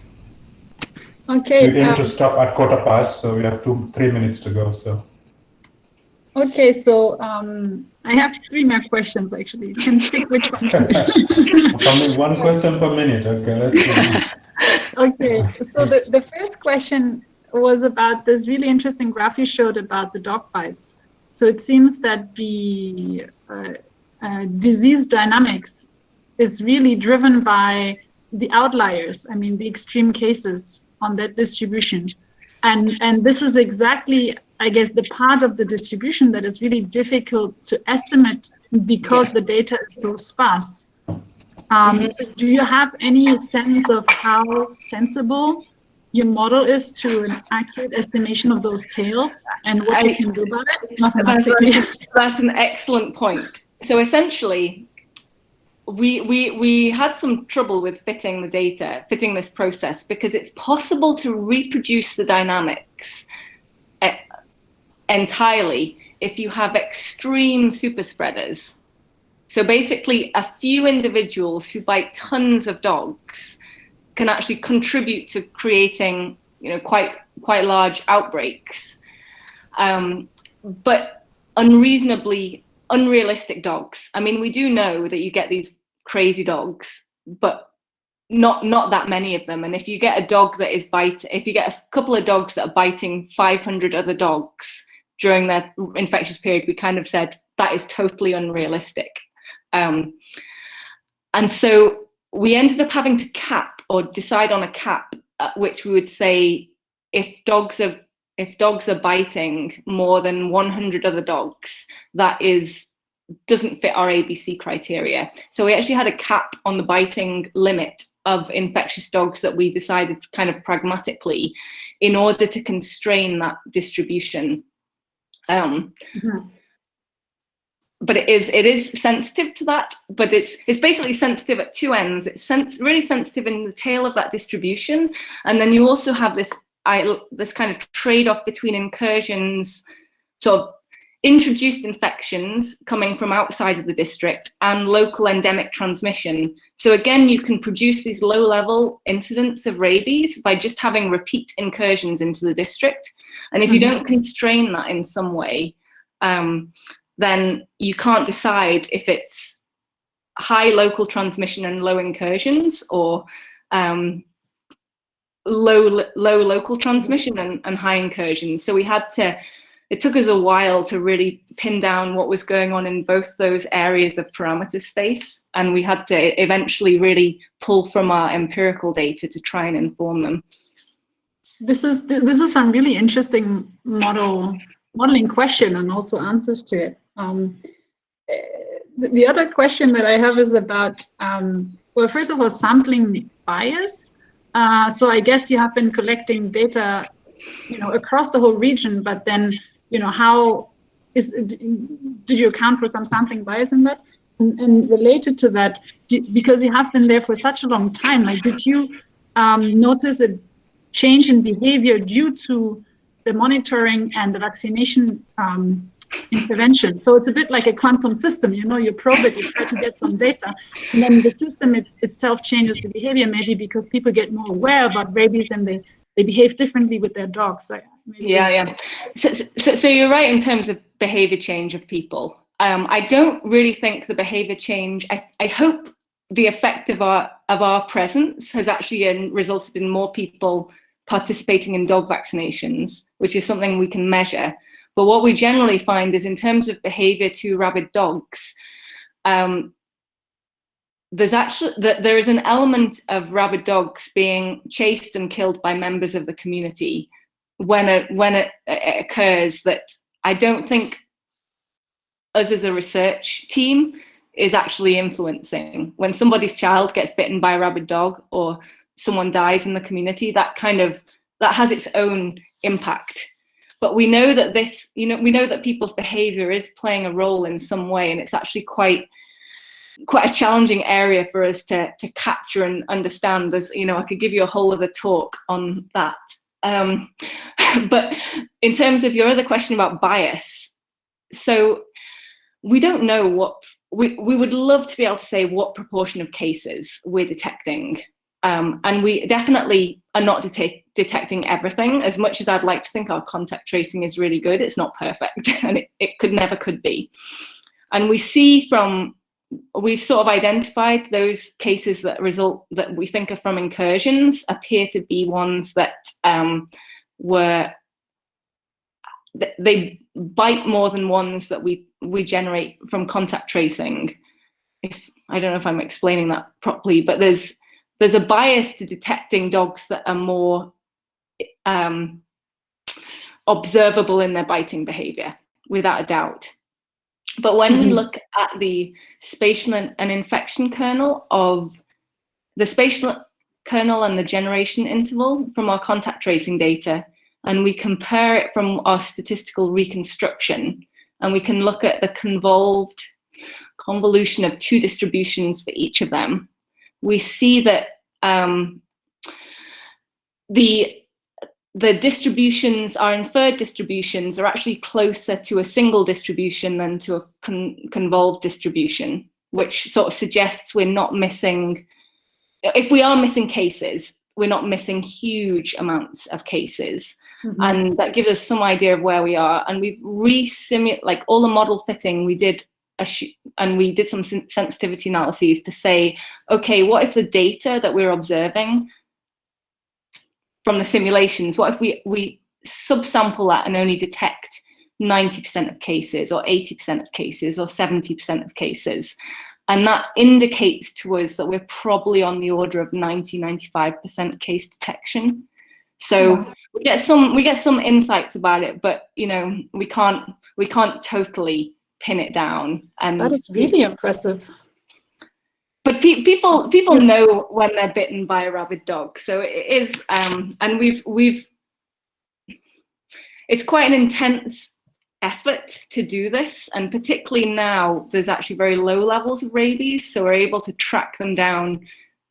Okay. We aim to stop at 15:15, so we have 3 minutes to go. So. Okay, so I have 3 more questions actually. You can pick which ones. One question per minute. Okay, let's see. Okay, so the first question was about this really interesting graph you showed about the dog bites. So it seems that the disease dynamics is really driven by the outliers, I mean the extreme cases on that distribution. And this is exactly, I guess, the part of the distribution that is really difficult to estimate because the data is so sparse. So do you have any sense of how sensible your model is to an accurate estimation of those tails and what you can do about it mathematically? That's an excellent point. So essentially, we had some trouble with fitting this process, because it's possible to reproduce the dynamics entirely if you have extreme super spreaders. So basically, a few individuals who bite tons of dogs can actually contribute to creating, quite large outbreaks. But unrealistic dogs. I mean, we do know that you get these crazy dogs, but not that many of them. And if you get a couple of dogs that are biting 500 other dogs during their infectious period, we kind of said that is totally unrealistic. And so we ended up having to cap or decide on a cap at which we would say if dogs are biting more than 100 other dogs, that doesn't fit our ABC criteria. So we actually had a cap on the biting limit of infectious dogs that we decided kind of pragmatically in order to constrain that distribution. But it is sensitive to that, but it's basically sensitive at two ends. It's really sensitive in the tail of that distribution, and then you also have this kind of trade-off between incursions, sort of introduced infections coming from outside of the district, and local endemic transmission. So again, you can produce these low-level incidents of rabies by just having repeat incursions into the district. And if you don't constrain that in some way, then you can't decide if it's high local transmission and low incursions, or low local transmission and high incursions. So it took us a while to really pin down what was going on in both those areas of parameter space, and we had to eventually really pull from our empirical data to try and inform them. This is some really interesting modeling question and also answers to it. The other question that I have is about, well, first of all, sampling bias. So I guess you have been collecting data, across the whole region, but then, how did you account for some sampling bias in that? And related to that, because you have been there for such a long time, did you notice a change in behavior due to the monitoring and the vaccination intervention. So it's a bit like a quantum system, you know, you probe it, you try to get some data, and then the system itself changes the behavior, maybe because people get more aware about rabies and they behave differently with their dogs. Yeah. So you're right in terms of behavior change of people. I don't really think the behavior change, I hope the effect of our presence has actually resulted in more people participating in dog vaccinations, which is something we can measure. But what we generally find is in terms of behavior to rabid dogs, there is an element of rabid dogs being chased and killed by members of the community when it occurs that I don't think us as a research team is actually influencing. When somebody's child gets bitten by a rabid dog or someone dies in the community, that has its own impact. But we know that we know that people's behavior is playing a role in some way, and it's actually quite a challenging area for us to capture and understand. As you know, I could give you a whole other talk on that. But in terms of your other question about bias, so we don't know what we would love to be able to say what proportion of cases we're detecting. And we definitely are not detecting everything. As much as I'd like to think our contact tracing is really good, it's not perfect, and it never could be. And we've sort of identified those cases that we think are from incursions appear to be ones that they bite more than ones that we generate from contact tracing. I don't know if I'm explaining that properly, but there's a bias to detecting dogs that are more observable in their biting behavior, without a doubt. But when we look at the spatial and infection kernel of the spatial kernel and the generation interval from our contact tracing data, and we compare it from our statistical reconstruction, and we can look at the convolution of two distributions for each of them, we see that the distributions, our inferred distributions, are actually closer to a single distribution than to a convolved distribution, which sort of suggests we're not missing, if we are missing cases, we're not missing huge amounts of cases. And that gives us some idea of where we are. And we've re-simulated, like all the model fitting we did, and we did some sensitivity analyses to say, okay, what if the data that we're observing from the simulations, what if we subsample that and only detect 90% of cases or 80% of cases or 70% of cases? And that indicates to us that we're probably on the order of 90–95% case detection. So we get some insights about it, but you know, we can't totally pin it down. And that is really impressive. But people know when they're bitten by a rabid dog, so it is, and it's quite an intense effort to do this, and particularly now there's actually very low levels of rabies, so we're able to track them down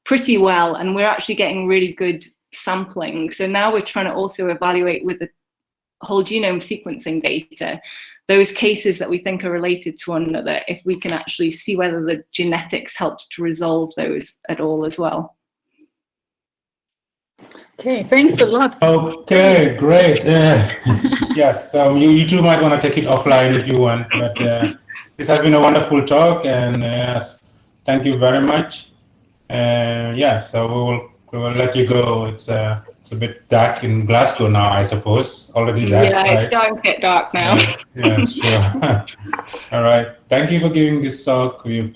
pretty well, and we're actually getting really good sampling. So now we're trying to also evaluate with the whole genome sequencing data those cases that we think are related to one another, if we can actually see whether the genetics helps to resolve those at all as well. Okay, thanks a lot. Okay, great. Yes, so you two might want to take it offline if you want, but this has been a wonderful talk, and yes, thank you very much. Yeah, so we will let you go. It's a bit dark in Glasgow now, I suppose. Already dark. Yeah, right? It's starting to get dark now. Yeah, sure. All right. Thank you for giving this talk. We're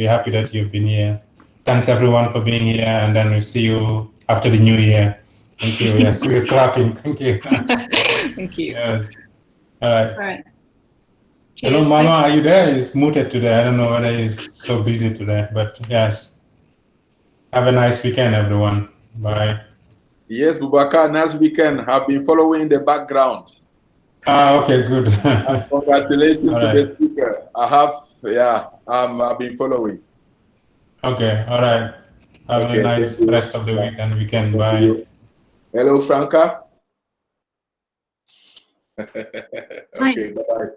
happy that you've been here. Thanks everyone for being here, and then we'll see you after the new year. Thank you. Yes, we're clapping. Thank you. Thank you. Yes. All right. All right. Hello, Cheers. Mama. Are you there? He's muted today. I don't know whether he's so busy today, but yes. Have a nice weekend, everyone. Bye. Yes, Boubacar, nice weekend. I've been following the background. Okay, good. Congratulations to right. the speaker. I've been following. Okay, all right. Have a nice rest of the week and weekend. Bye. Hello, Franca. Hi. Okay, bye.